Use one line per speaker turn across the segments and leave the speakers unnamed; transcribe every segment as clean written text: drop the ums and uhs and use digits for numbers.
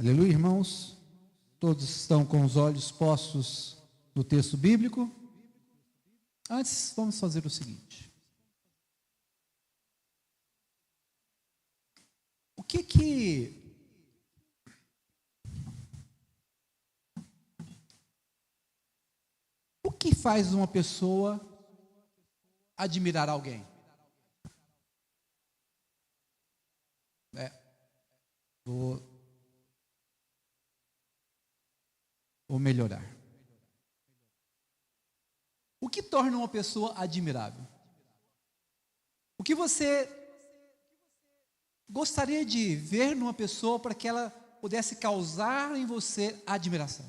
Aleluia, irmãos. Todos estão com os olhos postos no texto bíblico. Antes, vamos fazer o seguinte. O que faz uma pessoa admirar alguém? Vou melhorar. O que torna uma pessoa admirável? O que você gostaria de ver numa pessoa para que ela pudesse causar em você admiração?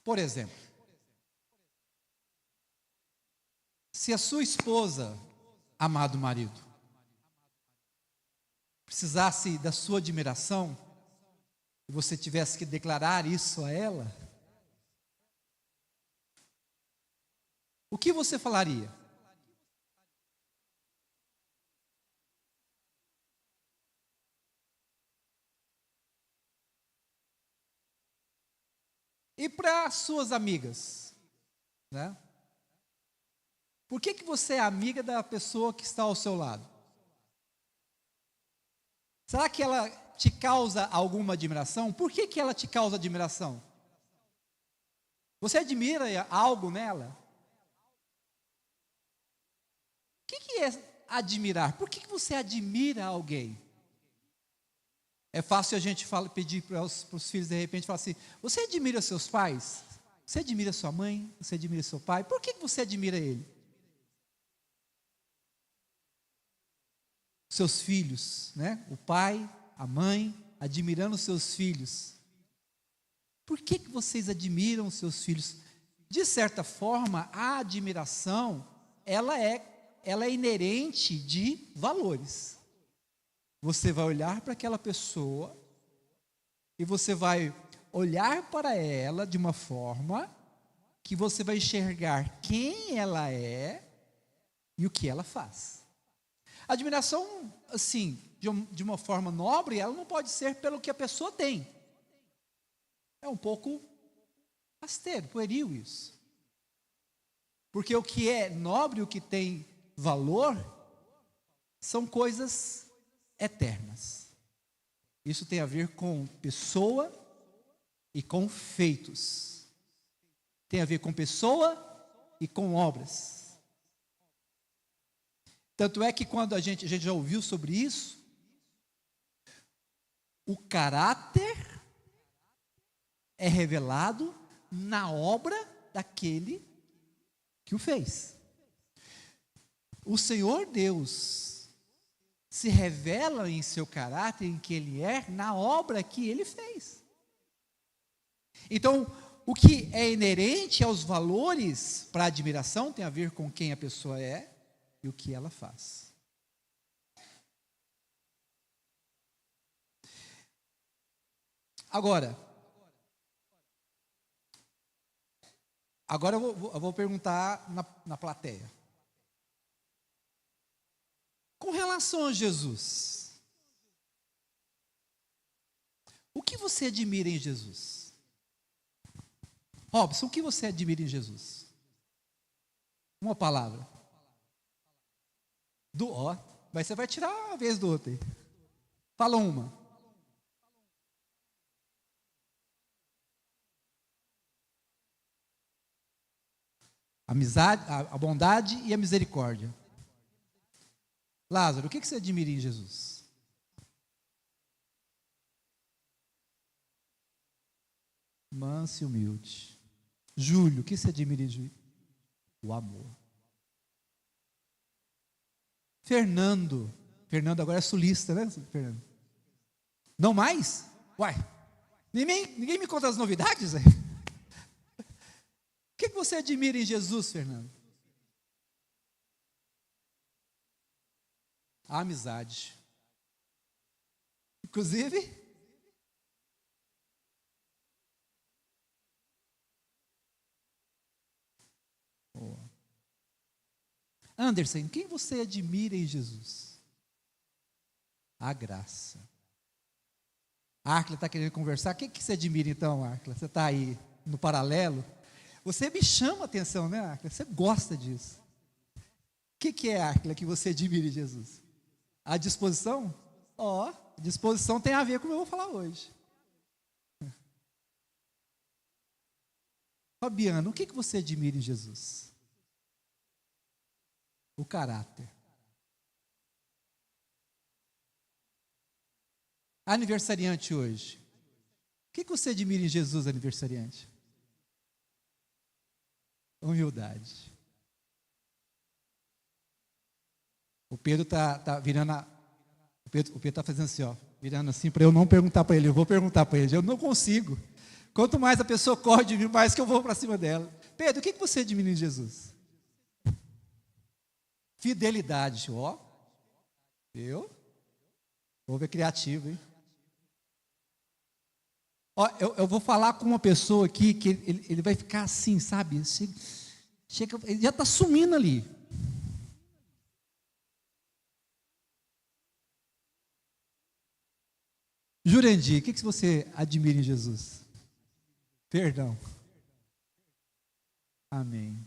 Por exemplo, se a sua esposa, amado marido, precisasse da sua admiração, e você tivesse que declarar isso a ela, o que você falaria? E para suas amigas, né? Por que você é amiga da pessoa que está ao seu lado? Será que ela te causa alguma admiração? Por que ela te causa admiração? Você admira algo nela? O que é admirar? Por que você admira alguém? É fácil a gente pedir para os filhos, de repente, falar assim: você admira seus pais? Você admira sua mãe? Você admira seu pai? Por que você admira ele? Seus filhos, né? O pai, a mãe, admirando seus filhos. Por que vocês admiram seus filhos? De certa forma, a admiração, ela é inerente de valores. Você vai olhar para aquela pessoa e você vai olhar para ela de uma forma que você vai enxergar quem ela é e o que ela faz. Admiração, assim, de uma forma nobre, ela não pode ser pelo que a pessoa tem. É um pouco rasteiro, pueril isso. Porque o que é nobre, o que tem valor, são coisas eternas. Isso tem a ver com pessoa e com feitos. Tem a ver com pessoa e com obras. Tanto é que quando a gente já ouviu sobre isso, o caráter é revelado na obra daquele que o fez. O Senhor Deus se revela em seu caráter, em que Ele é, na obra que Ele fez. Então, o que é inerente aos valores para a admiração tem a ver com quem a pessoa é e o que ela faz. Agora eu vou perguntar na plateia. Com relação a Jesus, o que você admira em Jesus? Robson, o que você admira em Jesus? Uma palavra. Mas você vai tirar a vez do outro aí. Fala uma. Amizade, a bondade e a misericórdia. Lázaro, o que você admira em Jesus? Manso e humilde. Júlio, o que você admira em Júlio? O amor. Fernando agora é sulista, né, Fernando? Não mais? Uai, ninguém me conta as novidades? O que você admira em Jesus, Fernando? A amizade. Inclusive, Anderson, quem você admira em Jesus? A graça. A Arcla está querendo conversar. O que você admira então, Arcla? Você está aí no paralelo? Você me chama a atenção, né, Arcla? Você gosta disso. O que é, Arcla, que você admira em Jesus? A disposição? Disposição tem a ver com o que eu vou falar hoje. Fabiano, o que você admira em Jesus? O caráter. Aniversariante hoje. O que você admira em Jesus, aniversariante? Humildade. O Pedro tá virando o Pedro está fazendo assim, virando assim para eu não perguntar para ele. Eu vou perguntar para ele. Eu não consigo. Quanto mais a pessoa corre de mim, mais que eu vou para cima dela. Pedro, o que você admira em Jesus? Fidelidade. Eu? Vou ver criativo, hein? Eu vou falar com uma pessoa aqui que ele vai ficar assim, sabe? Ele já está sumindo ali. Jurandir, o que você admira em Jesus? Perdão. Amém.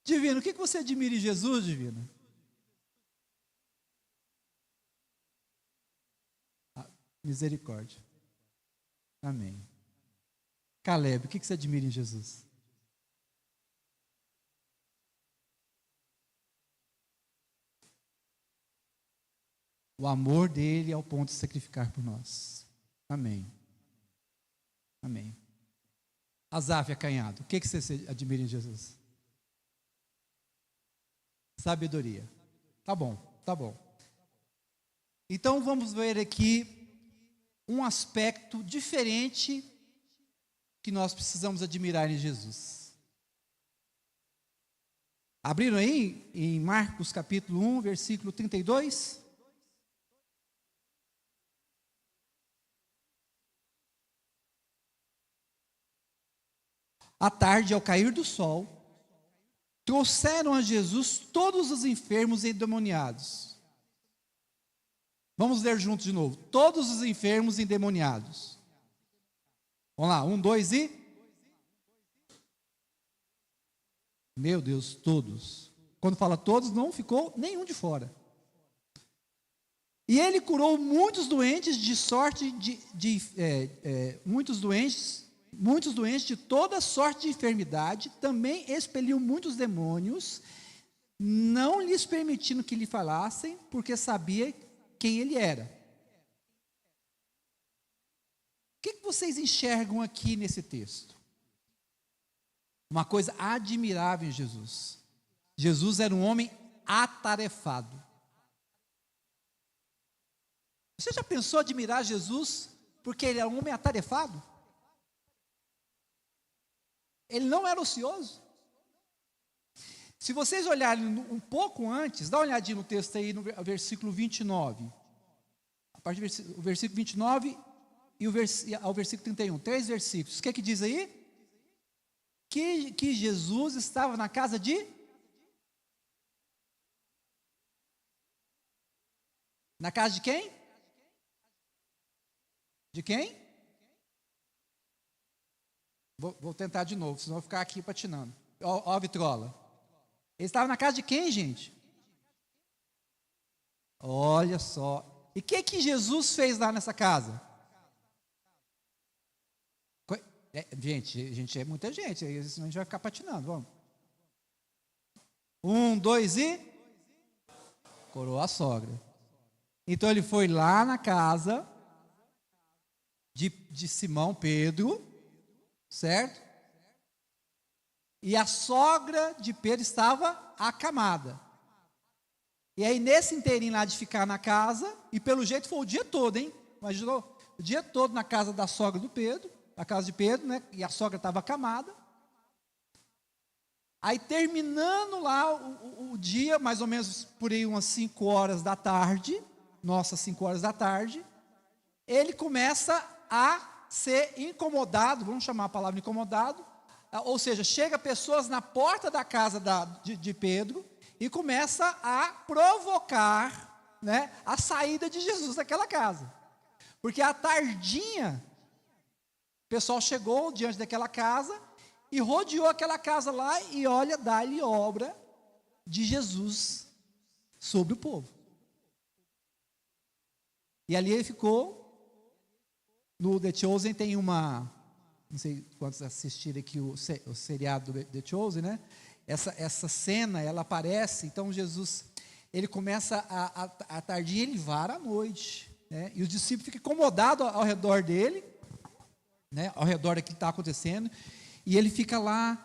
Divino, o que você admira em Jesus, Divino? Misericórdia. Amém. Caleb, o que você admira em Jesus? O amor dele ao ponto de sacrificar por nós. Amém. Amém. Asaf Acanhado, o que você admira em Jesus? Sabedoria. Tá bom. Então vamos ver aqui um aspecto diferente que nós precisamos admirar em Jesus. Abriram aí em Marcos capítulo 1, versículo 32? À tarde, ao cair do sol, trouxeram a Jesus todos os enfermos e endemoniados. Vamos ler juntos de novo. Todos os enfermos e endemoniados. Vamos lá, 1, 2 e... Meu Deus, todos. Quando fala todos, não ficou nenhum de fora. E ele curou muitos doentes muitos doentes de toda sorte de enfermidade, também expeliu muitos demônios, não lhes permitindo que lhe falassem, porque sabia quem ele era. O que vocês enxergam aqui nesse texto? Uma coisa admirável em Jesus. Jesus era um homem atarefado. Você já pensou admirar Jesus porque ele era um homem atarefado? Ele não era ocioso. Se vocês olharem um pouco antes, dá uma olhadinha no texto aí, no versículo 29. A partir do versículo 29 ao versículo 31. 3 versículos. O que diz aí? Que Jesus estava na casa de... Na casa de quem? De quem? Vou tentar de novo, senão eu vou ficar aqui patinando. Ó a vitrola. Ele estava na casa de quem, gente? Olha só. E o que Jesus fez lá nessa casa? Gente, é muita gente, senão a gente vai ficar patinando, vamos. 1, 2 e... Curou a sogra. Então ele foi lá na casa de Simão Pedro, certo? E a sogra de Pedro estava acamada. E aí nesse inteirinho lá de ficar na casa, e pelo jeito foi o dia todo, hein? Imaginou? O dia todo na casa da sogra do Pedro, na casa de Pedro, né? E a sogra estava acamada. Aí terminando lá o dia, mais ou menos por aí umas 5 horas da tarde, nossas 5 horas da tarde, ele começa a ser incomodado, vamos chamar a palavra incomodado, ou seja, chega pessoas na porta da casa de Pedro e começa a provocar, né, a saída de Jesus daquela casa. Porque à tardinha, o pessoal chegou diante daquela casa e rodeou aquela casa lá e olha, dá-lhe obra de Jesus sobre o povo. E ali ele ficou. No The Chosen tem uma, não sei quantos assistiram aqui o seriado do The Chosen, né? Essa cena, ela aparece, então Jesus, ele começa a tardinha, ele vara à noite, né? E os discípulos ficam incomodados ao redor dele, né? Ao redor daquilo que está acontecendo, e ele fica lá,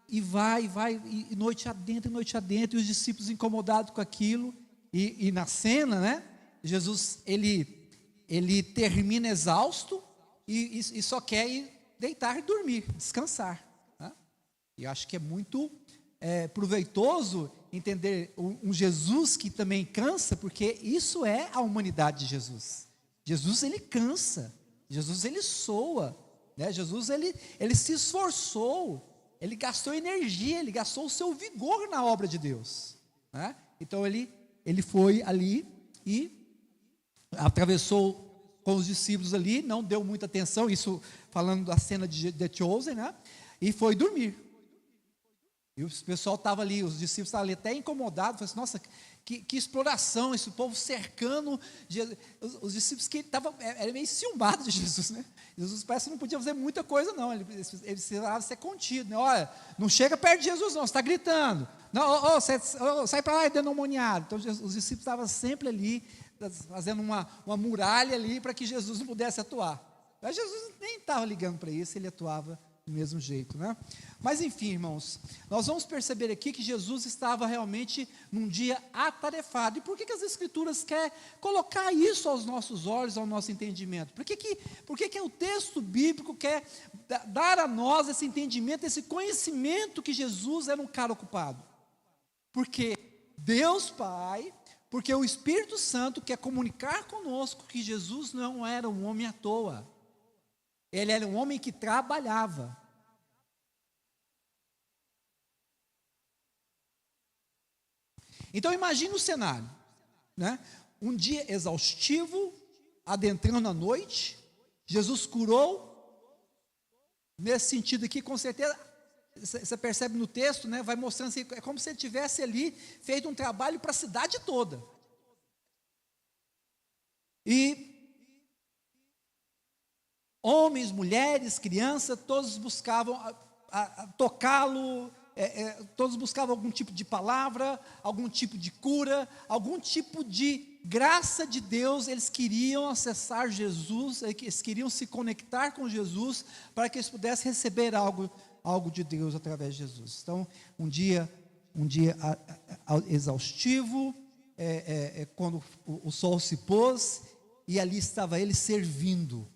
e vai, e noite adentro, e os discípulos incomodados com aquilo, e na cena, né? Jesus, ele termina exausto e só quer ir deitar e dormir, descansar, né? E acho que é muito proveitoso entender um Jesus que também cansa, porque isso é a humanidade de Jesus. Jesus, ele cansa, Jesus, ele soa, né? Jesus, ele se esforçou, ele gastou energia, ele gastou o seu vigor na obra de Deus, né? Então ele foi ali e atravessou com os discípulos ali, não deu muita atenção, isso falando da cena de The Chosen, né? E foi dormir. E o pessoal estava ali, os discípulos estavam ali até incomodados, falaram assim, nossa, que exploração, esse povo cercando, os discípulos que estavam, era meio ciumbados de Jesus, né? Jesus parece que não podia fazer muita coisa não, ele precisava ser contido, né? Olha, não chega perto de Jesus não, você está gritando, não, sai para lá, endemoniado. Então os discípulos estavam sempre ali, fazendo uma muralha ali, para que Jesus não pudesse atuar. Mas Jesus nem estava ligando para isso, ele atuava do mesmo jeito, né? Mas enfim, irmãos, nós vamos perceber aqui que Jesus estava realmente num dia atarefado. E por que as Escrituras querem colocar isso aos nossos olhos, ao nosso entendimento? Por que o texto bíblico quer dar a nós esse entendimento, esse conhecimento que Jesus era um cara ocupado? Porque Deus Pai, porque o Espírito Santo quer comunicar conosco que Jesus não era um homem à toa. Ele era um homem que trabalhava. Então imagine o cenário, né? Um dia exaustivo, adentrando a noite, Jesus curou, nesse sentido aqui, com certeza, você percebe no texto, né? Vai mostrando assim, é como se ele tivesse ali feito um trabalho para a cidade toda. E homens, mulheres, crianças, todos buscavam tocá-lo, todos buscavam algum tipo de palavra, algum tipo de cura, algum tipo de graça de Deus. Eles queriam acessar Jesus, eles queriam se conectar com Jesus, para que eles pudessem receber algo de Deus através de Jesus. Então, um dia exaustivo, quando o sol se pôs, e ali estava ele servindo.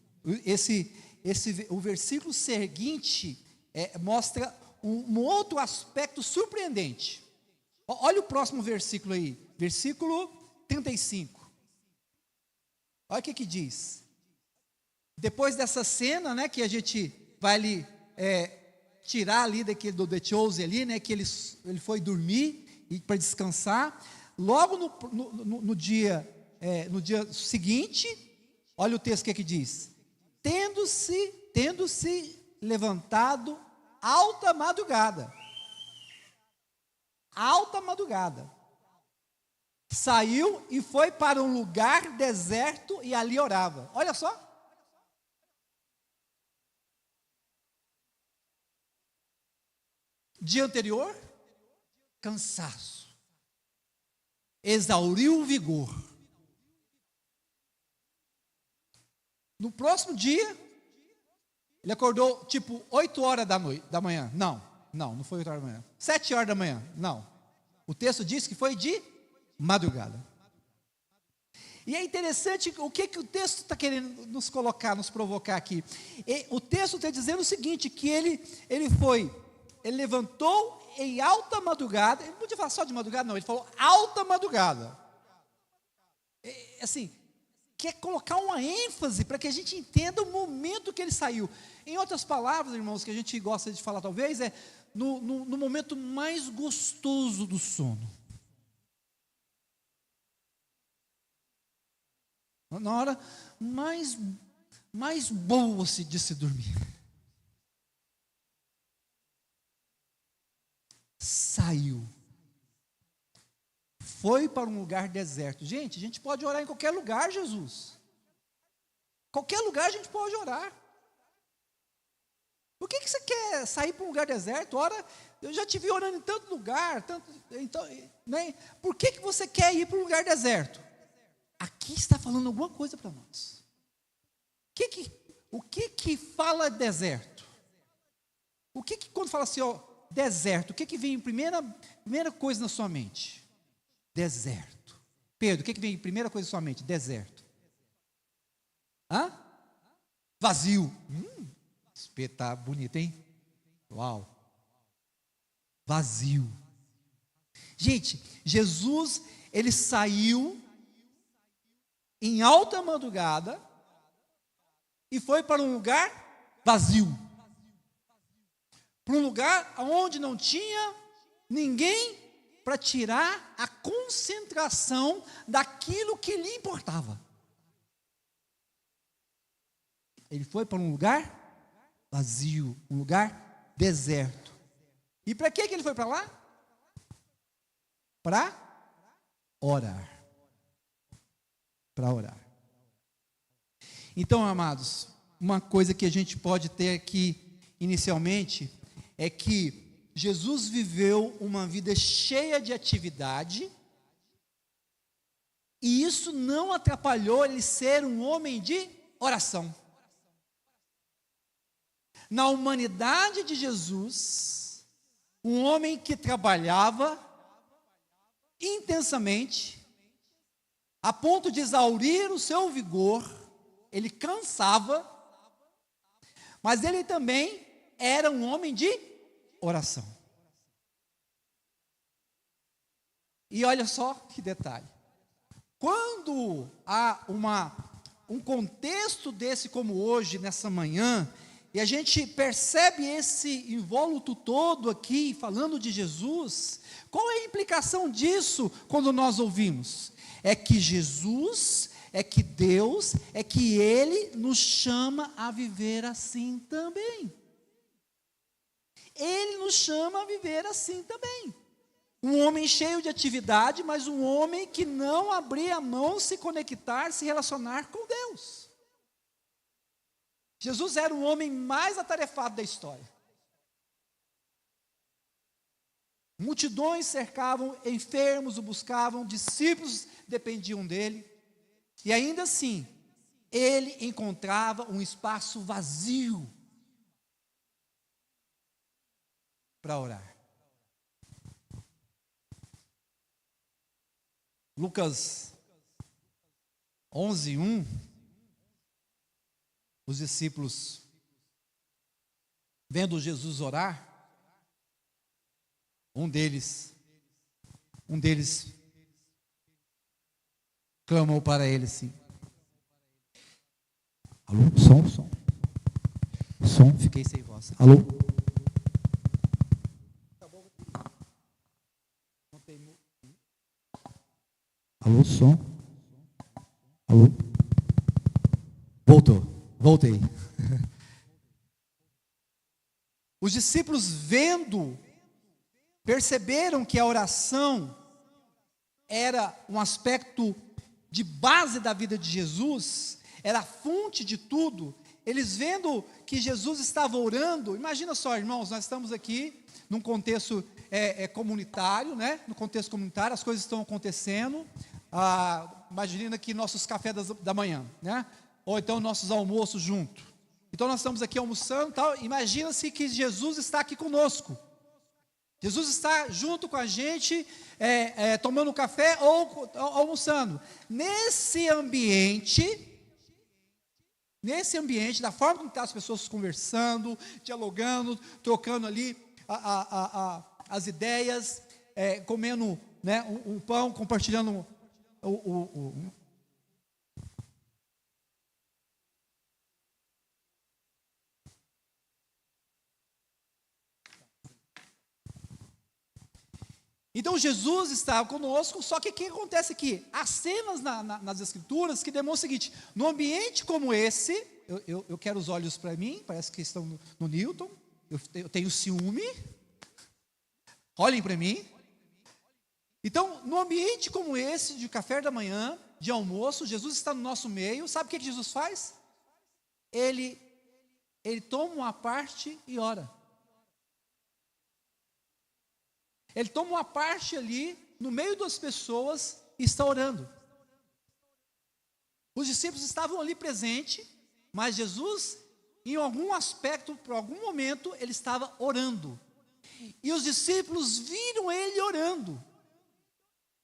O versículo seguinte mostra um outro aspecto surpreendente. Olha o próximo versículo aí, versículo 35. Olha o que diz. Depois dessa cena, né, que a gente vai ali tirar ali do The Chosen ali, né, que ele foi dormir e para descansar. Logo no dia seguinte, olha o texto que diz. Tendo-se levantado alta madrugada, saiu e foi para um lugar deserto e ali orava. Olha só. Dia anterior, cansaço, exauriu o vigor. No próximo dia, ele acordou tipo 8 horas da manhã. Não foi 8 horas da manhã. 7 horas da manhã, não. O texto diz que foi de madrugada. E é interessante o que o texto está querendo nos provocar aqui. O texto está dizendo o seguinte, que ele levantou em alta madrugada. Ele não podia falar só de madrugada, não, ele falou alta madrugada. Assim, quer colocar uma ênfase para que a gente entenda o momento que ele saiu. Em outras palavras, irmãos, que a gente gosta de falar talvez, no momento mais gostoso do sono. Na hora mais boa de se dormir. Saiu. Foi para um lugar deserto. Gente, a gente pode orar em qualquer lugar, Jesus. Qualquer lugar a gente pode orar. Por que você quer sair para um lugar deserto? Ora, eu já te vi orando em tanto lugar, então, né? Por que você quer ir para um lugar deserto? Aqui está falando alguma coisa para nós. O que fala deserto? O que quando fala assim, ó, deserto, o que vem em primeira coisa na sua mente? Deserto. Pedro, o que vem em primeira coisa na sua mente? Deserto. Hã? Vazio. Tá bonito, hein? Uau. Vazio. Gente, Jesus, ele saiu em alta madrugada e foi para um lugar vazio. Para um lugar onde não tinha ninguém para tirar a concentração daquilo que lhe importava. Ele foi para um lugar vazio, um lugar deserto. E para que ele foi para lá? Para orar. Para orar. Então, amados, uma coisa que a gente pode ter aqui inicialmente é que Jesus viveu uma vida cheia de atividade e isso não atrapalhou ele ser um homem de oração. Na humanidade de Jesus, um homem que trabalhava intensamente, a ponto de exaurir o seu vigor, ele cansava, mas ele também era um homem de oração. E olha só que detalhe, quando há um contexto desse como hoje, nessa manhã, e a gente percebe esse invólucro todo aqui, falando de Jesus, qual é a implicação disso quando nós ouvimos? É que Jesus, é que Deus, é que Ele nos chama a viver assim também. Ele nos chama a viver assim também. Um homem cheio de atividade, mas um homem que não abria a mão, se conectar, se relacionar com Deus. Jesus era o homem mais atarefado da história. Multidões cercavam, enfermos o buscavam, discípulos dependiam dele. E ainda assim, ele encontrava um espaço vazio para orar. Lucas 11:1, os discípulos, vendo Jesus orar, um deles clamou para ele assim: alô, som, fiquei sem voz. Alô? Alô, som? Alô? Voltei. Os discípulos perceberam que a oração era um aspecto de base da vida de Jesus, era a fonte de tudo. Eles vendo que Jesus estava orando, imagina só, irmãos, nós estamos aqui num contexto comunitário, né? No contexto comunitário, as coisas estão acontecendo. Imagina aqui nossos cafés da manhã, né? Ou então nossos almoços juntos. Então nós estamos aqui almoçando, tal. Imagina-se que Jesus está aqui conosco. Jesus está junto com a gente, tomando café ou almoçando. Nesse ambiente, da forma como estão as pessoas conversando, dialogando, trocando ali as ideias, comendo, né, um pão, compartilhando Então Jesus estava conosco, só que o que acontece aqui? Há cenas nas Escrituras que demonstram o seguinte: no ambiente como esse, eu quero os olhos para mim, parece que estão no Newton, eu tenho ciúme, olhem para mim. Então, no ambiente como esse, de café da manhã, de almoço, Jesus está no nosso meio, sabe o que Jesus faz? Ele toma uma parte e ora. Ele toma uma parte ali, no meio das pessoas, e está orando. Os discípulos estavam ali presentes, mas Jesus, em algum aspecto, por algum momento, ele estava orando. E os discípulos viram ele orando.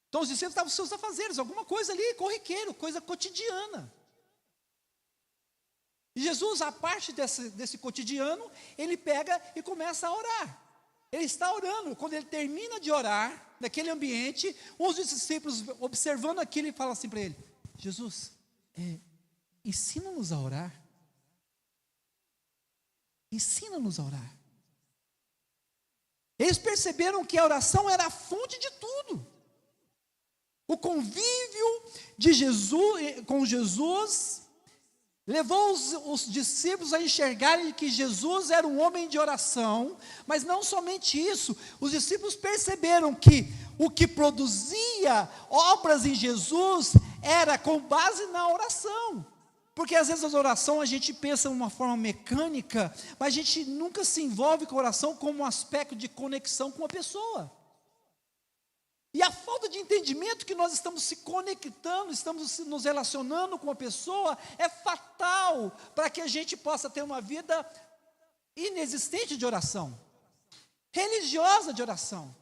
Então os discípulos estavam seus afazeres, alguma coisa ali, corriqueiro, coisa cotidiana. E Jesus, a parte desse cotidiano, ele pega e começa a orar. Ele está orando. Quando ele termina de orar, naquele ambiente, os discípulos, observando aquilo, falam assim para ele: Jesus, ensina-nos a orar. Ensina-nos a orar. Eles perceberam que a oração era a fonte de tudo. O convívio de Jesus, com Jesus, levou os discípulos a enxergarem que Jesus era um homem de oração, mas não somente isso, os discípulos perceberam que o que produzia obras em Jesus era com base na oração. Porque às vezes a oração a gente pensa de uma forma mecânica, mas a gente nunca se envolve com a oração como um aspecto de conexão com a pessoa. E a falta de entendimento que nós estamos se conectando, estamos nos relacionando com a pessoa, é fatal para que a gente possa ter uma vida inexistente de oração, religiosa de oração.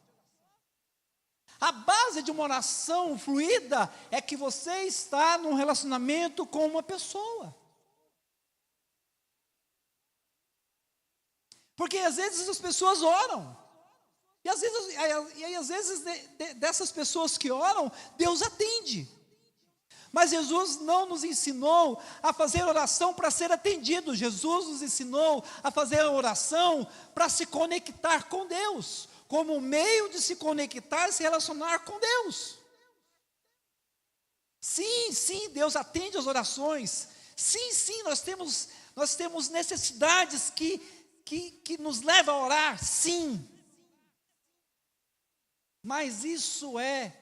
A base de uma oração fluida é que você está num relacionamento com uma pessoa. Porque às vezes as pessoas oram. E às vezes dessas pessoas que oram, Deus atende. Mas Jesus não nos ensinou a fazer oração para ser atendido. Jesus nos ensinou a fazer a oração para se conectar com Deus, como meio de se conectar e se relacionar com Deus. Sim, Deus atende as orações. Sim, nós temos necessidades que nos levam a orar, sim. Mas isso é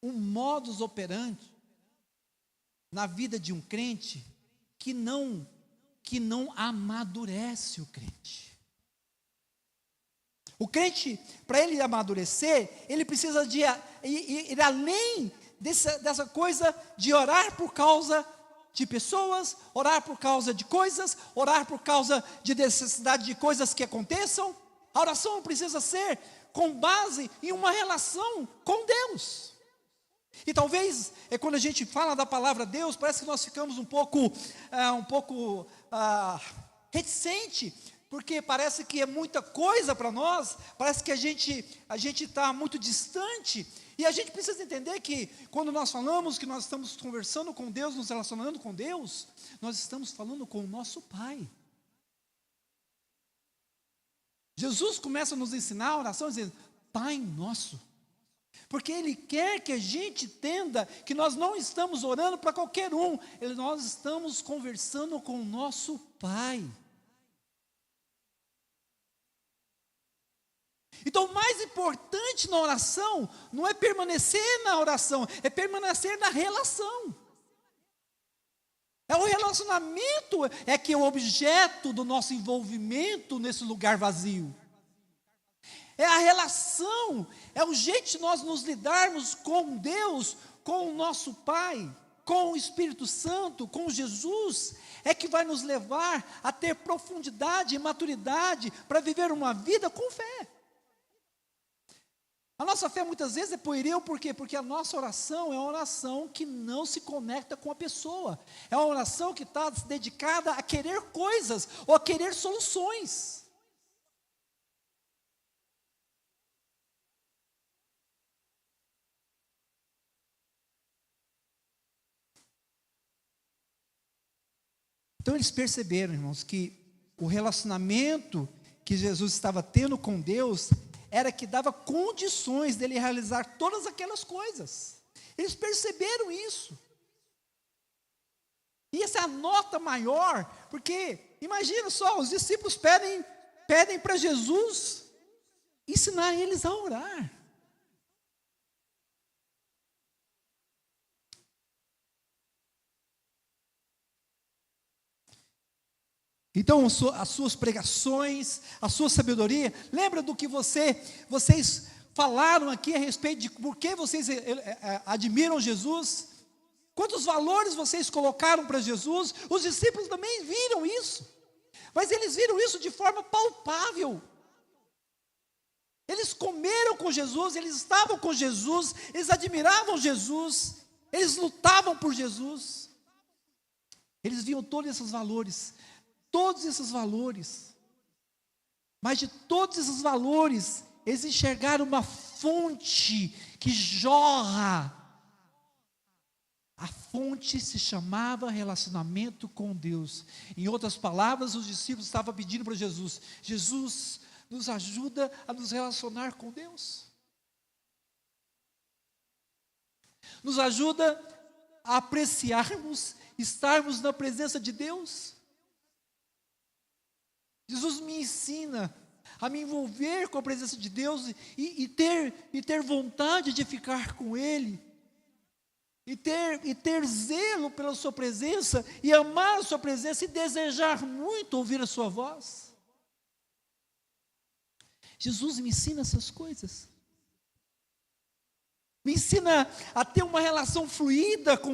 um modus operandi na vida de um crente que não amadurece o crente. O crente, para ele amadurecer, ele precisa de ir além dessa coisa de orar por causa de pessoas, orar por causa de coisas, orar por causa de necessidade de coisas que aconteçam. A oração precisa ser com base em uma relação com Deus. E talvez, quando a gente fala da palavra Deus, parece que nós ficamos um pouco reticente, porque parece que é muita coisa para nós, parece que a gente está muito distante, e a gente precisa entender que quando nós falamos que nós estamos conversando com Deus, nos relacionando com Deus, nós estamos falando com o nosso Pai. Jesus começa a nos ensinar a oração dizendo: Pai nosso, porque Ele quer que a gente entenda que nós não estamos orando para qualquer um, nós estamos conversando com o nosso Pai. Então o mais importante na oração não é permanecer na oração, é permanecer na relação. É o relacionamento é que é o objeto do nosso envolvimento nesse lugar vazio. É a relação, é o jeito de nós nos lidarmos com Deus, com o nosso Pai, com o Espírito Santo, com Jesus, é que vai nos levar a ter profundidade e maturidade para viver uma vida com fé. A nossa fé muitas vezes é pueril, por quê? Porque a nossa oração é uma oração que não se conecta com a pessoa. É uma oração que está dedicada a querer coisas ou a querer soluções. Então eles perceberam, irmãos, que o relacionamento que Jesus estava tendo com Deus era que dava condições dele realizar todas aquelas coisas. Eles perceberam isso. E essa é a nota maior, porque imagina só, os discípulos pedem para Jesus ensinar eles a orar. Então, as suas pregações, a sua sabedoria, lembra do que vocês falaram aqui a respeito de por que vocês admiram Jesus? Quantos valores vocês colocaram para Jesus? Os discípulos também viram isso, mas eles viram isso de forma palpável. Eles comeram com Jesus, eles estavam com Jesus, eles admiravam Jesus, eles lutavam por Jesus. Eles viam todos esses valores, mas de todos esses valores, eles enxergaram uma fonte que jorra. A fonte se chamava relacionamento com Deus. Em outras palavras, os discípulos estavam pedindo para Jesus: Jesus, nos ajuda a nos relacionar com Deus. Nos ajuda a apreciarmos, estarmos na presença de Deus. Jesus me ensina a me envolver com a presença de Deus e ter vontade de ficar com Ele. E ter zelo pela sua presença, e amar a sua presença, e desejar muito ouvir a sua voz. Jesus me ensina essas coisas. Me ensina a ter uma relação fluida com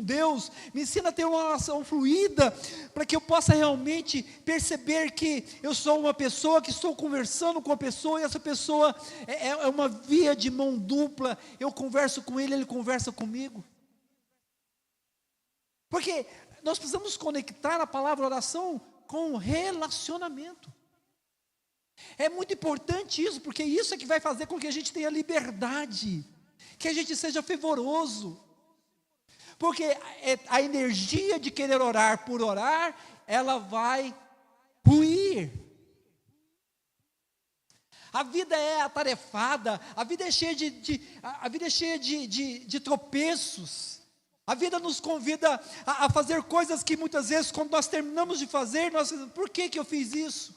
Deus. Me ensina a ter uma relação fluida, para que eu possa realmente perceber que eu sou uma pessoa que estou conversando com a pessoa, e essa pessoa é uma via de mão dupla. Eu converso com ele, ele conversa comigo. Porque nós precisamos conectar a palavra oração com o relacionamento. É muito importante isso, porque isso é que vai fazer com que a gente tenha liberdade, que a gente seja fervoroso. Porque a energia de querer orar por orar, ela vai ruir. A vida é atarefada, a vida é cheia de tropeços. A vida nos convida a fazer coisas que muitas vezes, quando nós terminamos de fazer, nós dizemos: por que eu fiz isso?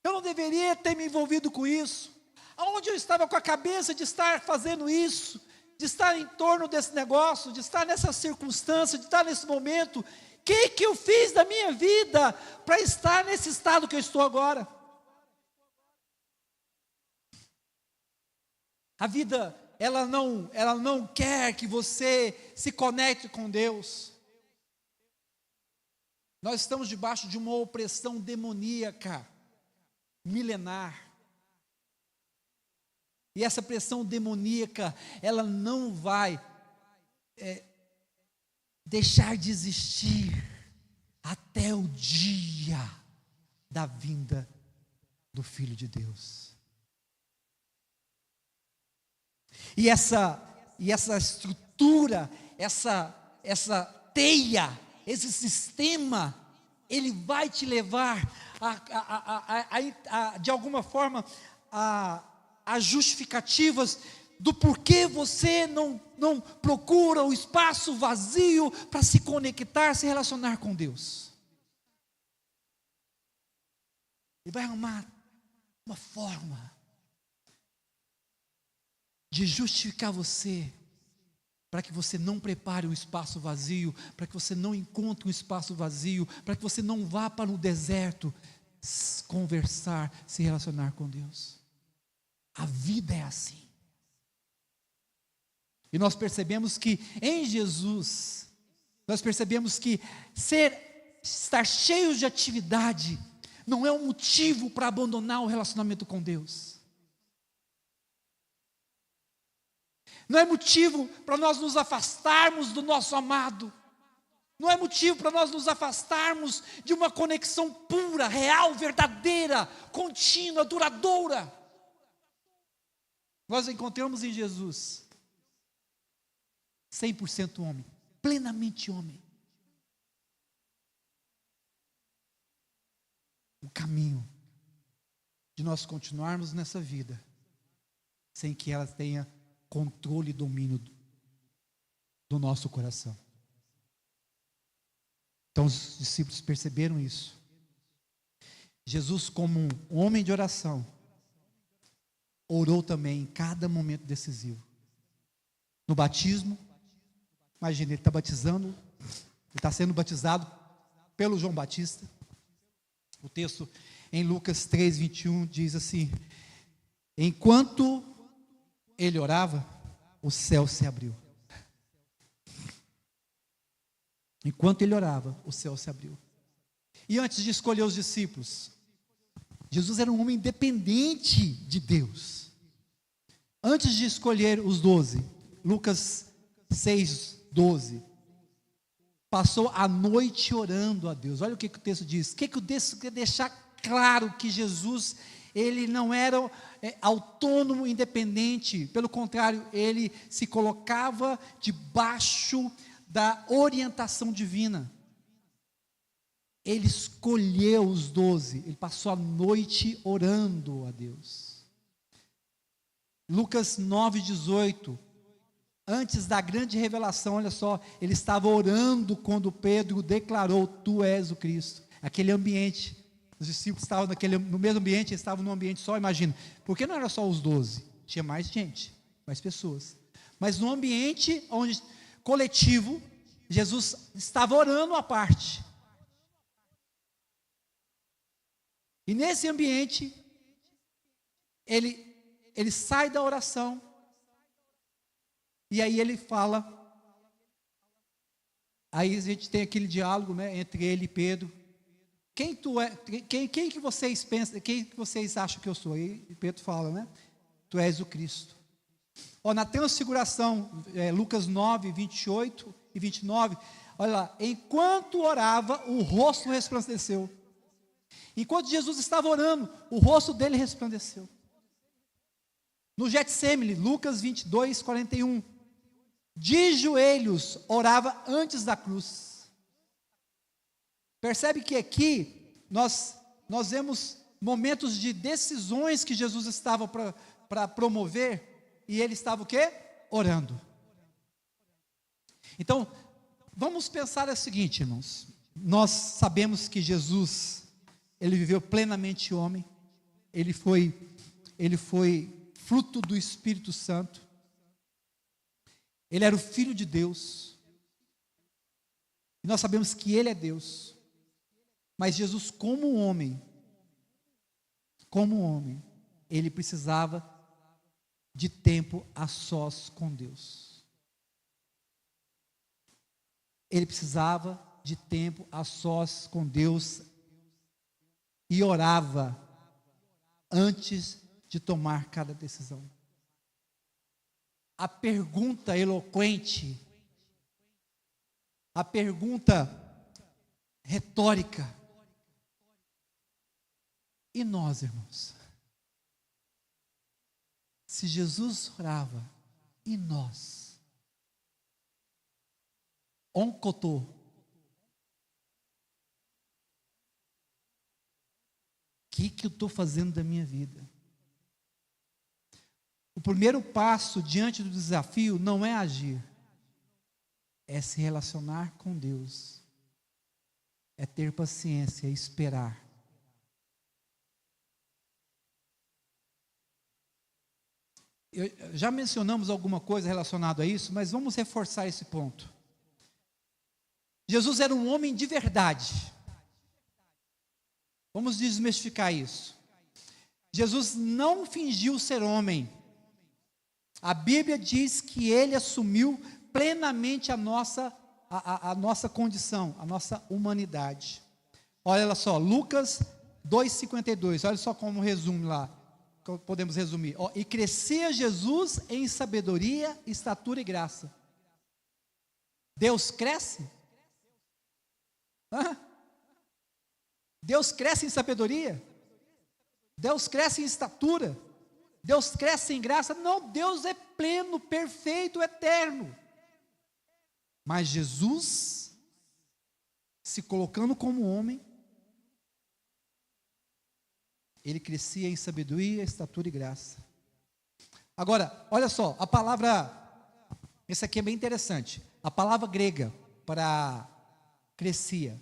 Eu não deveria ter me envolvido com isso. Aonde eu estava com a cabeça de estar fazendo isso, de estar em torno desse negócio, de estar nessa circunstância, de estar nesse momento? O que eu fiz da minha vida para estar nesse estado que eu estou agora? A vida, ela não quer que você se conecte com Deus. Nós estamos debaixo de uma opressão demoníaca, milenar. E essa pressão demoníaca, ela não vai deixar de existir até o dia da vinda do Filho de Deus. E essa estrutura, essa teia, esse sistema, ele vai te levar de alguma forma a justificativas do porquê você não procura o espaço vazio para se conectar, se relacionar com Deus. Ele vai arrumar uma forma de justificar você, para que você não prepare um espaço vazio, para que você não encontre um espaço vazio, para que você não vá para o deserto conversar, se relacionar com Deus. A vida é assim. E nós percebemos que em Jesus, nós percebemos que estar cheio de atividade não é um motivo para abandonar o relacionamento com Deus. Não é motivo para nós nos afastarmos do nosso amado. Não é motivo para nós nos afastarmos de uma conexão pura, real, verdadeira, contínua, duradoura. Nós encontramos em Jesus 100% homem, plenamente homem. o caminho de nós continuarmos nessa vida sem que ela tenha controle e domínio do nosso coração. Então os discípulos perceberam isso. Jesus, como um homem de oração, orou também em cada momento decisivo. No batismo, imagina, ele está batizando, ele está sendo batizado pelo João Batista. O texto em Lucas 3:21 diz assim: enquanto ele orava, o céu se abriu. Enquanto ele orava, o céu se abriu. E antes de escolher os discípulos, Jesus era um homem independente de Deus. Antes de escolher os 12, Lucas 6:12, passou a noite orando a Deus. Olha o que o texto diz. O que o texto quer deixar claro? Que Jesus, ele não era autônomo, independente. Pelo contrário, ele se colocava debaixo da orientação divina. Ele escolheu os 12, ele passou a noite orando a Deus. Lucas 9:18, antes da grande revelação, olha só, ele estava orando quando Pedro declarou: tu és o Cristo. Aquele ambiente, os discípulos estavam no mesmo ambiente, eles estavam num ambiente só, imagina, porque não era só os 12, tinha mais gente, mais pessoas, mas no ambiente onde, coletivo, Jesus estava orando à parte. E nesse ambiente, ele sai da oração, e aí ele fala, aí a gente tem aquele diálogo, né, entre ele e Pedro. Quem tu é, quem que vocês pensam, quem que vocês acham que eu sou? E Pedro fala, né, tu és o Cristo. Na transfiguração, Lucas 9:28 e 29, olha lá, enquanto orava, o rosto resplandeceu. Enquanto Jesus estava orando, o rosto dele resplandeceu. No Getsêmani, Lucas 22:41, de joelhos orava antes da cruz. Percebe que aqui nós vemos momentos de decisões que Jesus estava para promover, e ele estava o quê? Orando. Então, vamos pensar o seguinte, irmãos. Nós sabemos que Jesus, ele viveu plenamente homem, ele foi fruto do Espírito Santo, ele era o Filho de Deus, e nós sabemos que ele é Deus, mas Jesus como homem, ele precisava de tempo a sós com Deus. Ele precisava de tempo a sós com Deus, e orava antes de tomar cada decisão. A pergunta eloquente, a pergunta retórica: e nós, irmãos? Se Jesus orava, e nós? Oncotô. O que eu estou fazendo da minha vida? O primeiro passo diante do desafio não é agir, é se relacionar com Deus, é ter paciência, é esperar. Já mencionamos alguma coisa relacionada a isso, mas vamos reforçar esse ponto. Jesus era um homem de verdade. Vamos desmistificar isso. Jesus não fingiu ser homem. A Bíblia diz que ele assumiu plenamente a nossa condição, a nossa humanidade. Olha só, Lucas 2:52, olha só como resume lá, podemos resumir. E crescia Jesus em sabedoria, estatura e graça. Deus cresce? Deus cresce em sabedoria? Deus cresce em estatura? Deus cresce em graça? Não, Deus é pleno, perfeito, eterno. Mas Jesus, se colocando como homem, ele crescia em sabedoria, estatura e graça. Agora, olha só, a palavra, esse aqui é bem interessante, a palavra grega para crescia,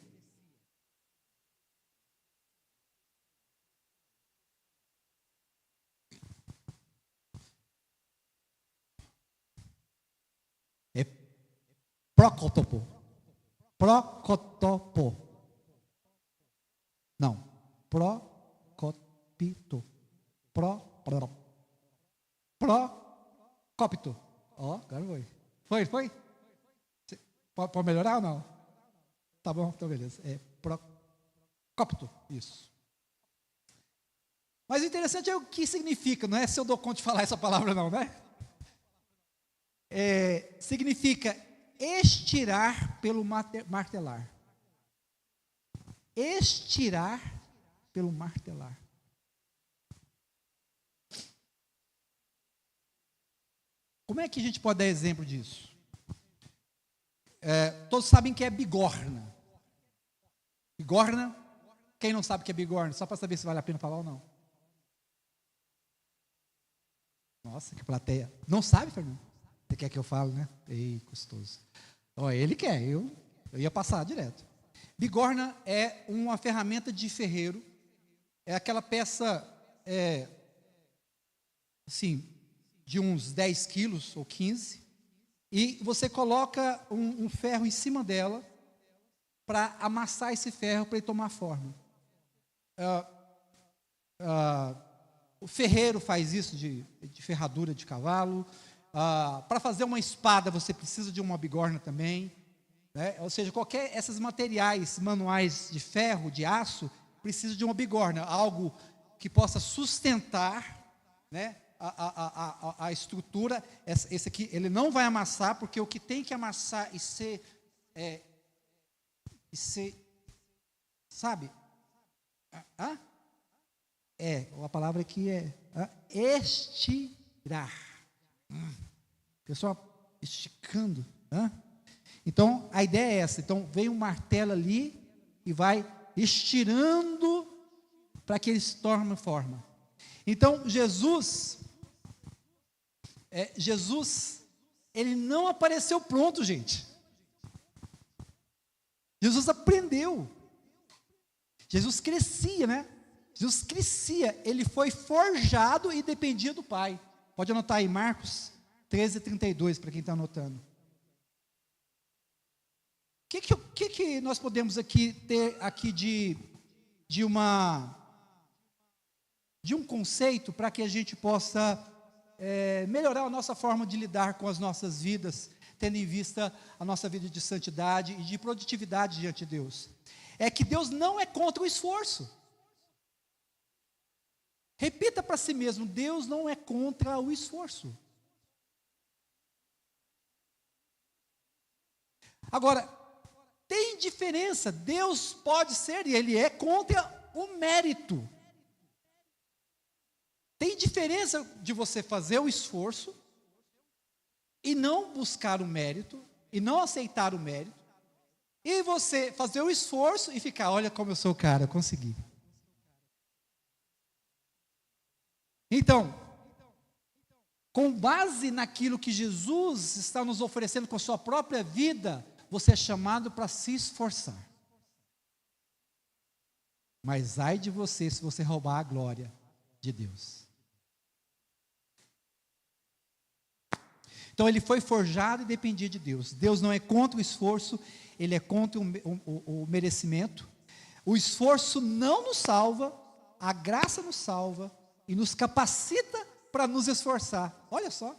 é prócotopo, prócotopo, não, procopito, procópito, ó, agora foi, pode melhorar ou não? Tá bom, então beleza, é procópito, isso. Mas o interessante é o que significa, não é se eu dou conta de falar essa palavra não, né? Significa estirar pelo martelar. Estirar pelo martelar. Como é que a gente pode dar exemplo disso? Todos sabem que é bigorna. Bigorna, quem não sabe o que é bigorna? Só para saber se vale a pena falar ou não. Nossa, que plateia. Não sabe, Fernando? Você quer que eu fale, né? Ei, custoso. Ó, ele quer, eu ia passar direto. Bigorna é uma ferramenta de ferreiro. É aquela peça, assim, de uns 10 quilos ou 15. E você coloca um ferro em cima dela para amassar esse ferro para ele tomar forma. O ferreiro faz isso de ferradura de cavalo. Para fazer uma espada você precisa de uma bigorna também, né? Ou seja, esses materiais manuais de ferro, de aço, precisa de uma bigorna, algo que possa sustentar, né, a estrutura. Esse aqui ele não vai amassar, porque o que tem que amassar e ser, sabe? A palavra aqui é estirar. Pessoal, esticando. Então, a ideia é essa. Então, vem um martelo ali e vai estirando para que ele se torne forma. Então, Jesus, ele não apareceu pronto, gente. Jesus aprendeu. Jesus crescia, né? Jesus crescia, ele foi forjado e dependia do Pai. Pode anotar aí, Marcos 13:32, para quem está anotando. O que nós podemos ter aqui de um conceito para que a gente possa melhorar a nossa forma de lidar com as nossas vidas, tendo em vista a nossa vida de santidade e de produtividade diante de Deus? É que Deus não é contra o esforço. Repita para si mesmo: Deus não é contra o esforço. Agora, tem diferença. Deus pode ser, e Ele é contra o mérito. Tem diferença de você fazer o esforço e não buscar o mérito, e não aceitar o mérito, e você fazer o esforço e ficar: olha como eu sou o cara, eu consegui. Então, com base naquilo que Jesus está nos oferecendo com a sua própria vida, você é chamado para se esforçar. Mas ai de você se você roubar a glória de Deus. Então ele foi forjado e dependia de Deus. Deus não é contra o esforço, Ele é contra o merecimento. O esforço não nos salva, a graça nos salva e nos capacita para nos esforçar. Olha só.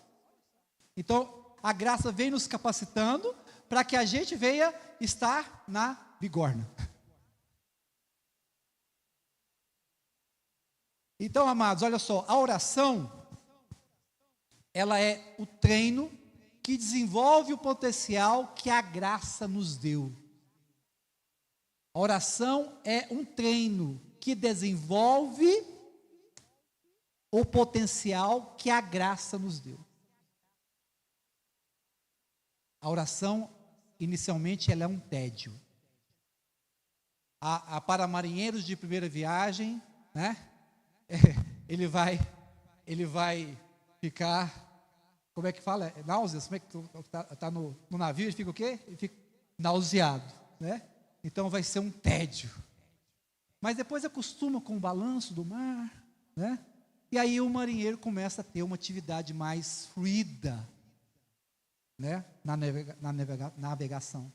Então, a graça vem nos capacitando para que a gente venha estar na bigorna. Então, amados, olha só, a oração, ela é o treino que desenvolve o potencial que a graça nos deu. A oração é um treino que desenvolve o potencial que a graça nos deu. A oração, inicialmente, ela é um tédio. Para marinheiros de primeira viagem, né? ele vai, ele vai ficar, como é que fala? Náuseas? Como é que tá no navio, ele fica o quê? Ele fica nauseado, né? Então vai ser um tédio. Mas depois acostuma com o balanço do mar, né? E aí o marinheiro começa a ter uma atividade mais fluida, né? Na navegação.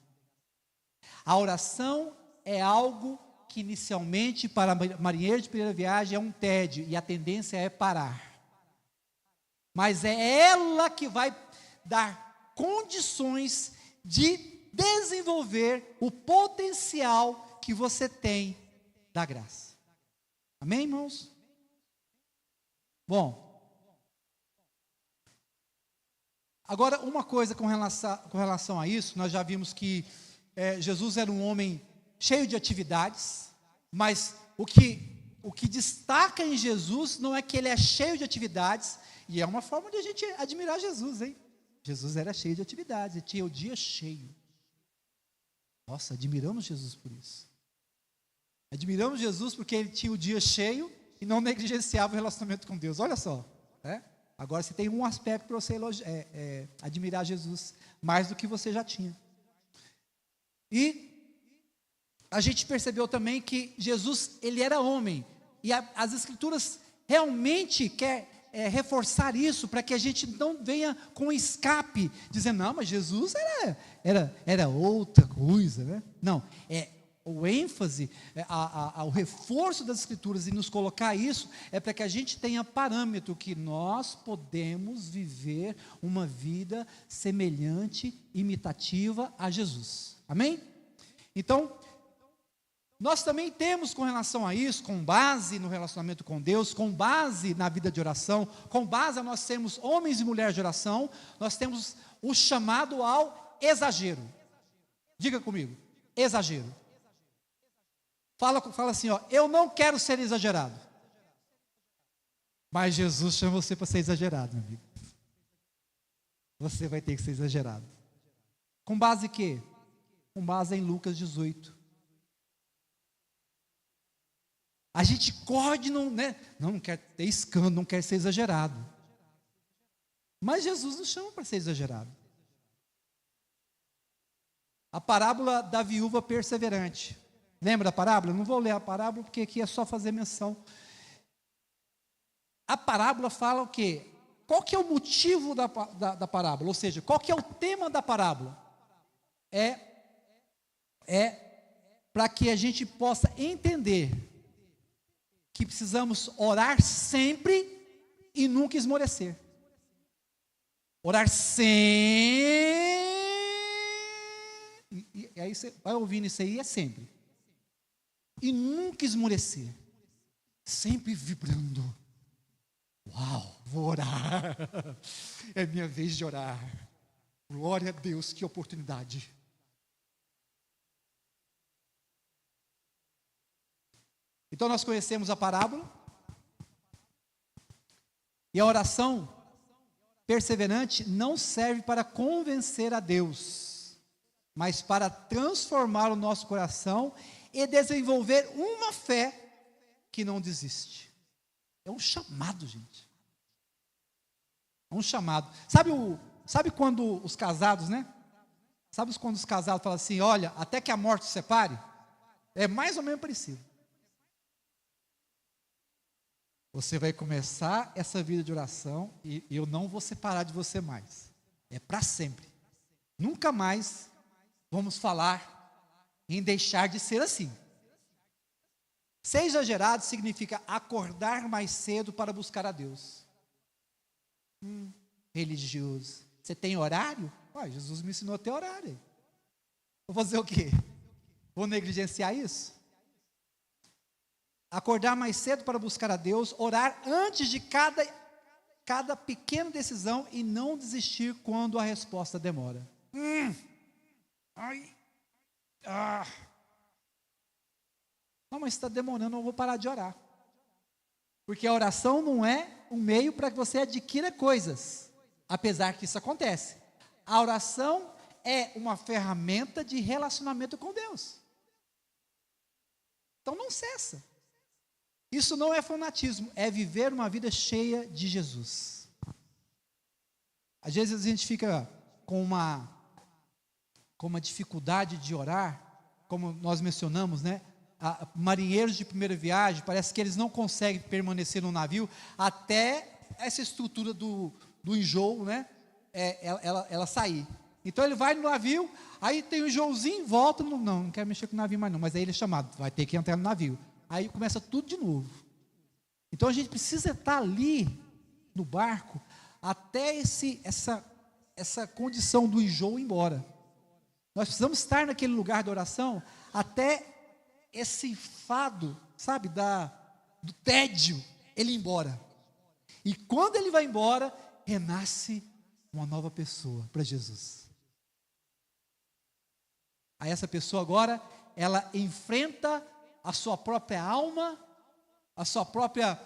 A oração é algo que inicialmente para marinheiro de primeira viagem é um tédio e a tendência é parar. Mas é ela que vai dar condições de desenvolver o potencial que você tem da graça. Amém, irmãos? Bom, agora uma coisa com relação a isso, nós já vimos que Jesus era um homem cheio de atividades, mas o que destaca em Jesus não é que ele é cheio de atividades, e é uma forma de a gente admirar Jesus, hein? Jesus era cheio de atividades, ele tinha o dia cheio. Nossa, admiramos Jesus por isso. Admiramos Jesus porque ele tinha o dia cheio e não negligenciava o relacionamento com Deus. Olha só, né? Agora você tem um aspecto para você admirar Jesus, mais do que você já tinha. E a gente percebeu também que Jesus, ele era homem, e as Escrituras realmente quer reforçar isso, para que a gente não venha com escape, dizendo, não, mas Jesus era outra coisa, né? Não, o ênfase, o reforço das Escrituras e nos colocar isso, é para que a gente tenha parâmetro, que nós podemos viver uma vida semelhante, imitativa a Jesus, amém? Então, nós também temos com relação a isso, com base no relacionamento com Deus, com base na vida de oração, com base a nós sermos homens e mulheres de oração, nós temos o chamado ao exagero. Diga comigo, exagero. Fala assim, ó, eu não quero ser exagerado. Mas Jesus chama você para ser exagerado, meu amigo. Você vai ter que ser exagerado. Com base em quê? Com base em Lucas 18. A gente corre de não quer ter escândalo, não quer ser exagerado. Mas Jesus nos chama para ser exagerado. A parábola da viúva perseverante. Lembra da parábola? Não vou ler a parábola, porque aqui é só fazer menção. A parábola fala o quê? Qual que é o motivo da parábola? Ou seja, qual que é o tema da parábola? É para que a gente possa entender que precisamos orar sempre e nunca esmorecer. Orar sempre. E aí você vai ouvindo isso aí, é sempre. E nunca esmorecer. Sempre vibrando. Uau, vou orar. É minha vez de orar. Glória a Deus, que oportunidade. Então nós conhecemos a parábola. E a oração perseverante não serve para convencer a Deus, mas para transformar o nosso coração e desenvolver uma fé que não desiste. É um chamado, gente. É um chamado. Sabe quando os casados, né? Sabe quando os casados falam assim, olha, até que a morte os separe? É mais ou menos parecido. Você vai começar essa vida de oração e eu não vou separar de você mais. É para sempre. Nunca mais vamos falar em deixar de ser assim. Ser exagerado significa acordar mais cedo para buscar a Deus. Religioso. Você tem horário? Jesus me ensinou a ter horário. Vou fazer o quê? Vou negligenciar isso? Acordar mais cedo para buscar a Deus, orar antes de cada pequena decisão e não desistir quando a resposta demora. Não, mas está demorando, eu vou parar de orar. Porque a oração não é um meio para que você adquira coisas, apesar que isso acontece. A oração é uma ferramenta de relacionamento com Deus. Então não cessa. Isso não é fanatismo, é viver uma vida cheia de Jesus. Às vezes a gente fica com uma dificuldade de orar, como nós mencionamos, né? Marinheiros de primeira viagem, parece que eles não conseguem permanecer no navio até essa estrutura do enjoo, né? Ela sair. Então ele vai no navio, aí tem um enjoozinho, volta, não quero mexer com o navio mais não, mas aí ele é chamado, vai ter que entrar no navio. Aí começa tudo de novo. Então a gente precisa estar ali no barco até essa condição do enjoo ir embora. Nós precisamos estar naquele lugar de oração até esse fado, sabe, do tédio, ele ir embora. E quando ele vai embora, renasce uma nova pessoa para Jesus. Aí essa pessoa agora, ela enfrenta a sua própria alma, a sua própria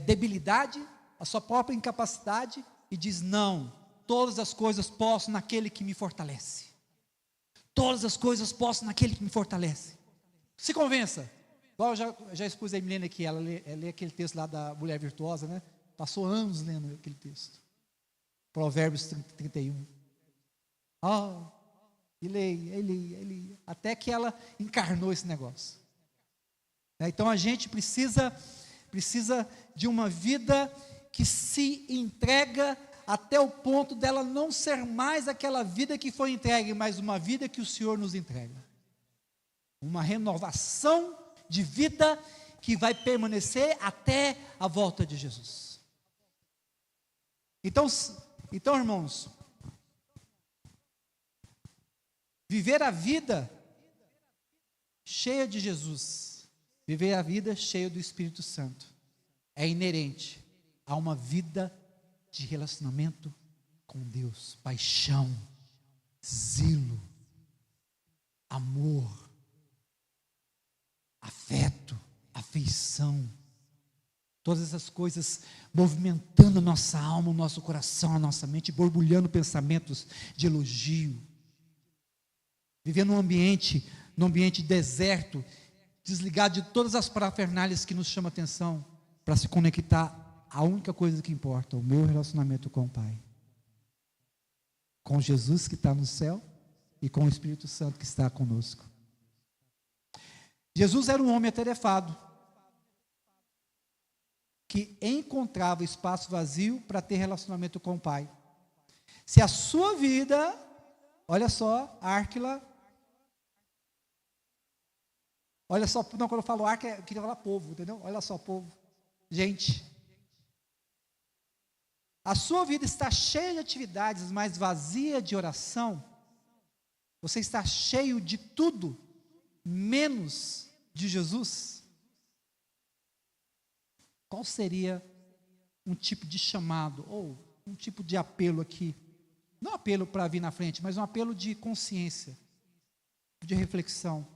debilidade, a sua própria incapacidade, e diz: não, todas as coisas posso naquele que me fortalece. Todas as coisas posso naquele que me fortalece. Se convença. Igual eu já expus a Emilene aqui, ela lê aquele texto lá da mulher virtuosa, né? Passou anos lendo aquele texto. Provérbios 31. E leia, até que ela encarnou esse negócio. Então a gente precisa de uma vida que se entrega até o ponto dela não ser mais aquela vida que foi entregue, mas uma vida que o Senhor nos entrega. Uma renovação de vida que vai permanecer até a volta de Jesus. Então irmãos, viver a vida cheia de Jesus, viver a vida cheia do Espírito Santo, é inerente a uma vida de relacionamento com Deus, paixão, zelo, amor, afeto, afeição, todas essas coisas movimentando a nossa alma, o nosso coração, a nossa mente, borbulhando pensamentos de elogio, vivendo num ambiente deserto, desligado de todas as parafernálias que nos chamam a atenção, para se conectar à única coisa que importa, o meu relacionamento com o Pai, com Jesus que está no céu e com o Espírito Santo que está conosco. Jesus era um homem atarefado, que encontrava espaço vazio para ter relacionamento com o Pai. Se a sua vida, olha só, Árquila, olha só, não, quando eu falo Árquila, eu queria falar povo, entendeu? Olha só, povo, gente, a sua vida está cheia de atividades, mas vazia de oração, você está cheio de tudo, menos de Jesus? Qual seria um tipo de chamado, ou um tipo de apelo aqui? Não apelo para vir na frente, mas um apelo de consciência, de reflexão.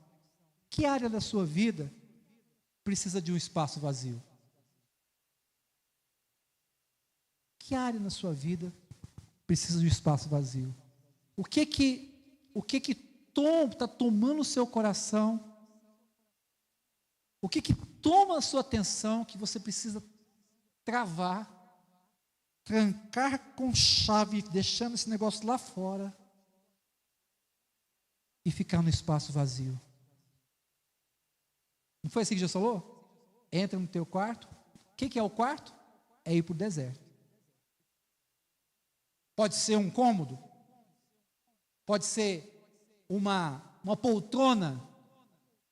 Que área da sua vida precisa de um espaço vazio? Que área na sua vida precisa de um espaço vazio? O que está tomando o seu coração? O que toma a sua atenção que você precisa travar, trancar com chave, deixando esse negócio lá fora e ficar no espaço vazio? Não foi assim que Jesus falou? Entra no teu quarto. O que é o quarto? É ir para o deserto. Pode ser um cômodo, pode ser uma poltrona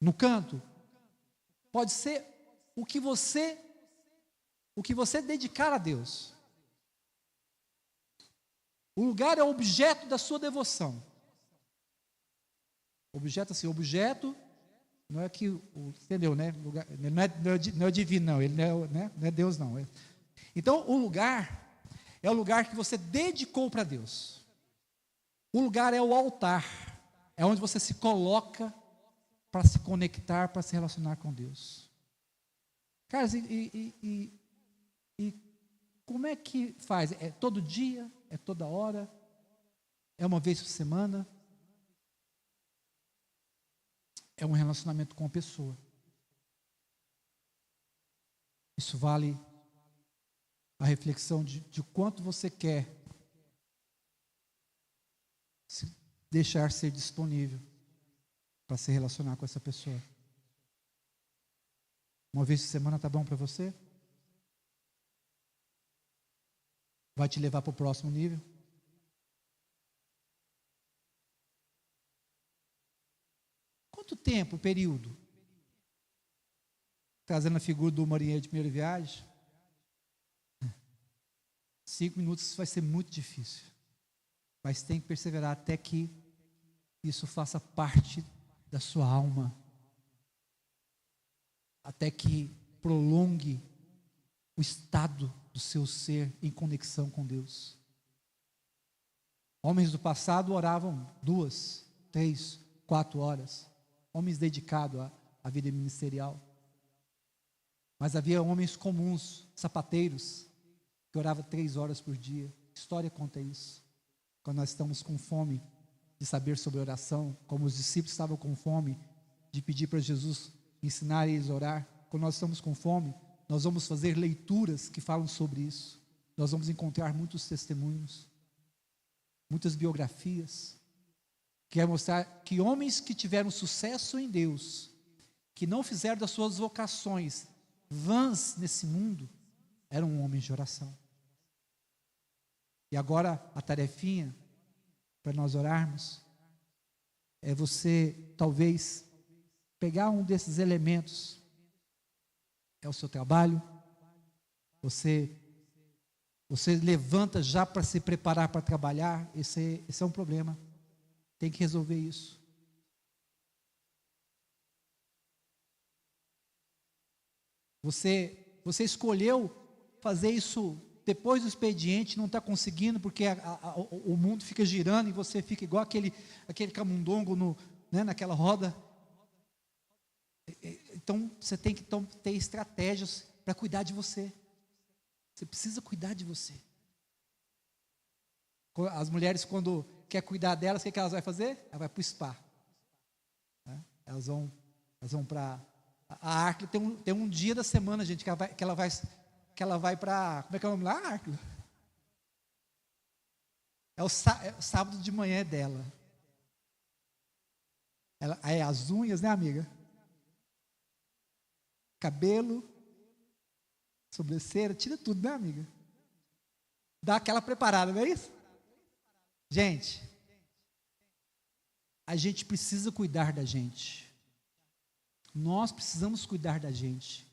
no canto, pode ser o que você dedicar a Deus. O lugar é o objeto da sua devoção. Objeto não é que, entendeu, né? Não é divino, não, ele não é Deus, não. Então, o lugar é o lugar que você dedicou para Deus. O lugar é o altar, é onde você se coloca para se conectar, para se relacionar com Deus. Caras, e como é que faz? É todo dia? É toda hora? É uma vez por semana? É um relacionamento com a pessoa. Isso vale a reflexão de quanto você quer se deixar ser disponível para se relacionar com essa pessoa. Uma vez por semana tá bom para você? Vai te levar para o próximo nível? Quanto tempo, período? Trazendo a figura do marinheiro de primeira viagem. 5 minutos vai ser muito difícil. Mas tem que perseverar até que isso faça parte da sua alma. Até que prolongue o estado do seu ser em conexão com Deus. Homens do passado oravam 2, 3, 4 horas. Homens dedicados à vida ministerial. Mas havia homens comuns, sapateiros, que oravam 3 horas por dia. A história conta isso. Quando nós estamos com fome de saber sobre oração, como os discípulos estavam com fome de pedir para Jesus ensinar eles a orar. Quando nós estamos com fome, nós vamos fazer leituras que falam sobre isso. Nós vamos encontrar muitos testemunhos, muitas biografias, que vai mostrar que homens que tiveram sucesso em Deus, que não fizeram das suas vocações vãs nesse mundo, eram homens de oração. E agora a tarefinha para nós orarmos é você talvez pegar um desses elementos. É o seu trabalho. Você levanta já para se preparar para trabalhar. Esse é um problema. Tem que resolver isso. Você escolheu fazer isso depois do expediente, não está conseguindo, porque o mundo fica girando e você fica igual aquele camundongo naquela roda. Então, você tem que ter estratégias para cuidar de você. Você precisa cuidar de você. As mulheres, quando quer cuidar delas, o que elas vão fazer? Ela vai para o spa. Elas vão para... A Árquila tem um dia da semana, gente, que ela vai para... Como é que é o nome lá, Árquila? É o sábado de manhã dela. As unhas, né, amiga? Cabelo, sobrancelha, tira tudo, né, amiga? Dá aquela preparada, não é isso? Gente, a gente precisa cuidar da gente. Nós precisamos cuidar da gente.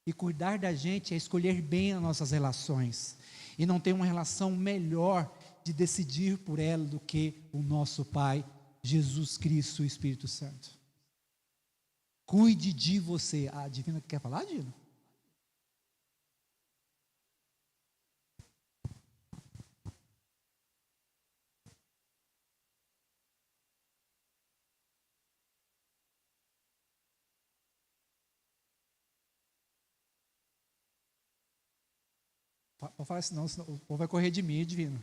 E cuidar da gente é escolher bem as nossas relações. E não ter uma relação melhor de decidir por ela do que o nosso Pai, Jesus Cristo, o Espírito Santo. Cuide de você. A Divina quer falar, Dino? Vou falar assim, não, senão o povo vai correr de mim, Divino.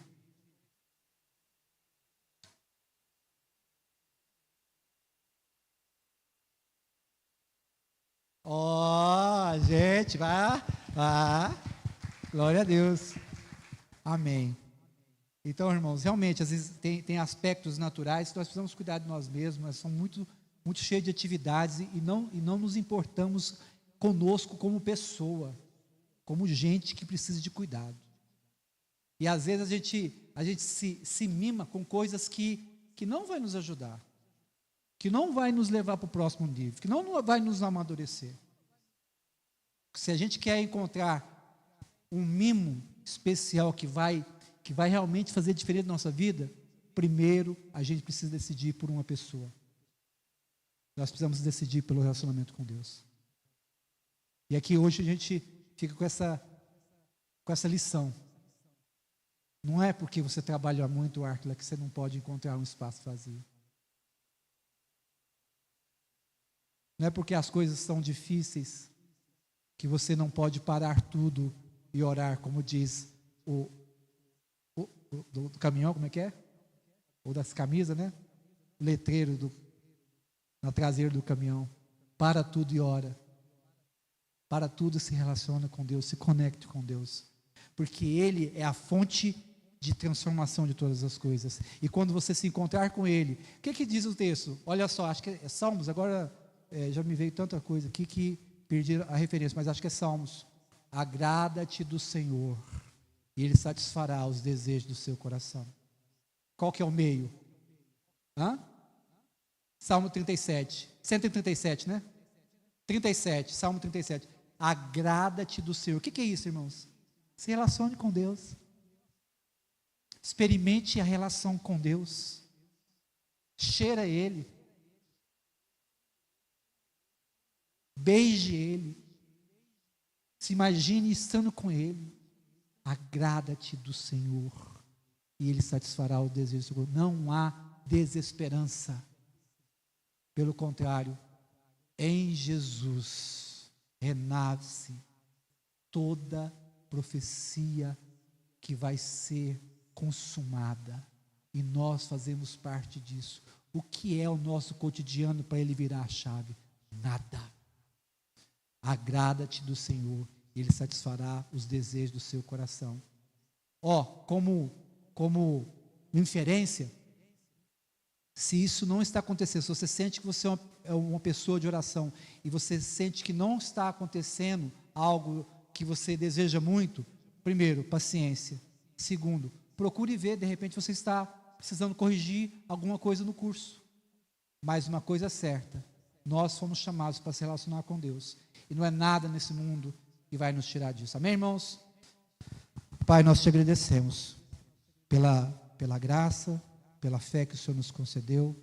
Gente, vai. Glória a Deus. Amém. Então, irmãos, realmente, às vezes tem aspectos naturais que nós precisamos cuidar de nós mesmos, nós somos muito cheios de atividades e não nos importamos conosco como pessoa, como gente que precisa de cuidado. E às vezes a gente se mima com coisas que não vai nos ajudar, que não vai nos levar para o próximo nível, que não vai nos amadurecer. Se a gente quer encontrar um mimo especial que vai realmente fazer diferença na nossa vida, primeiro a gente precisa decidir por uma pessoa. Nós precisamos decidir pelo relacionamento com Deus. E aqui hoje a gente fica com essa lição. Não é porque você trabalha muito, Árquila, que você não pode encontrar um espaço vazio. Não é porque as coisas são difíceis que você não pode parar tudo e orar, como diz do caminhão, como é que é? Ou das camisas, né? O letreiro na traseira do caminhão. Para tudo e ora. para tudo se relaciona com Deus, se conecte com Deus, porque Ele é a fonte de transformação de todas as coisas. E quando você se encontrar com Ele, o que diz o texto? Olha só, acho que é Salmos, agora já me veio tanta coisa aqui que perdi a referência, mas acho que é Salmos. Agrada-te do Senhor, e Ele satisfará os desejos do seu coração. Qual que é o meio? Salmo 37, 137, né? 37, Salmo 37. Agrada-te do Senhor. O que é isso, irmãos? Se relacione com Deus. Experimente a relação com Deus. Cheira Ele. Beije Ele. Se imagine estando com Ele. Agrada-te do Senhor, e Ele satisfará o desejo do seu coração. Não há desesperança. Pelo contrário, em Jesus renasce toda profecia que vai ser consumada, e nós fazemos parte disso. O que é o nosso cotidiano para ele virar a chave? Nada. Agrada-te do Senhor, e Ele satisfará os desejos do seu coração. Como inferência, se isso não está acontecendo, se você sente que você é uma pessoa de oração, e você sente que não está acontecendo algo que você deseja muito, primeiro, paciência. Segundo, procure ver, de repente você está precisando corrigir alguma coisa no curso. Mas uma coisa é certa, nós fomos chamados para se relacionar com Deus, e não é nada nesse mundo que vai nos tirar disso. Amém, irmãos? Pai, nós te agradecemos pela graça, pela fé que o Senhor nos concedeu.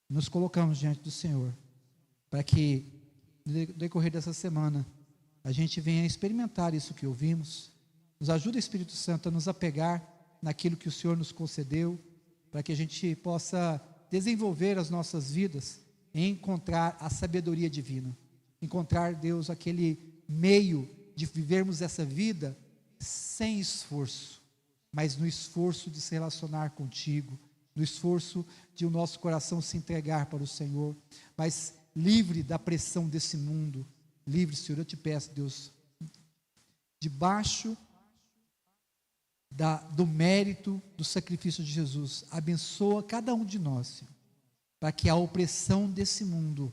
Nos colocamos diante do Senhor, para que no decorrer dessa semana a gente venha experimentar isso que ouvimos. Nos ajuda, Espírito Santo, a nos apegar naquilo que o Senhor nos concedeu, para que a gente possa desenvolver as nossas vidas e encontrar a sabedoria divina, encontrar, Deus, aquele meio de vivermos essa vida sem esforço, mas no esforço de se relacionar contigo, no esforço de o nosso coração se entregar para o Senhor, mas livre da pressão desse mundo, livre, Senhor, eu te peço, Deus, debaixo do mérito do sacrifício de Jesus, abençoa cada um de nós, Senhor, para que a opressão desse mundo,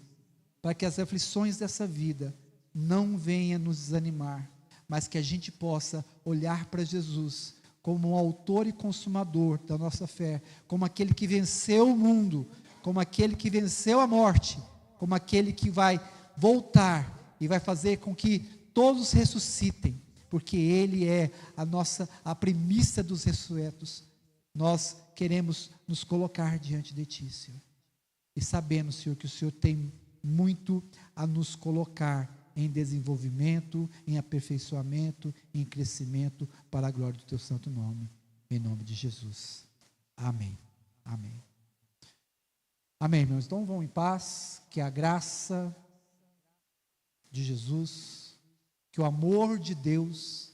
para que as aflições dessa vida não venha nos desanimar, mas que a gente possa olhar para Jesus como um autor e consumador da nossa fé, como aquele que venceu o mundo, como aquele que venceu a morte, como aquele que vai voltar e vai fazer com que todos ressuscitem, porque Ele é a primícia dos ressurretos. Nós queremos nos colocar diante de Ti, Senhor, e sabendo, Senhor, que o Senhor tem muito a nos colocar em desenvolvimento, em aperfeiçoamento, em crescimento, para a glória do Teu santo nome, em nome de Jesus. Amém. Amém. Amém, irmãos. Então vão em paz, que a graça de Jesus, que o amor de Deus,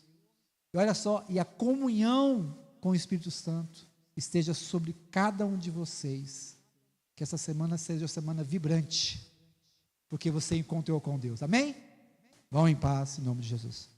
e olha só, e a comunhão com o Espírito Santo esteja sobre cada um de vocês, que essa semana seja uma semana vibrante, porque você encontrou com Deus. Amém? Vão em paz, em nome de Jesus.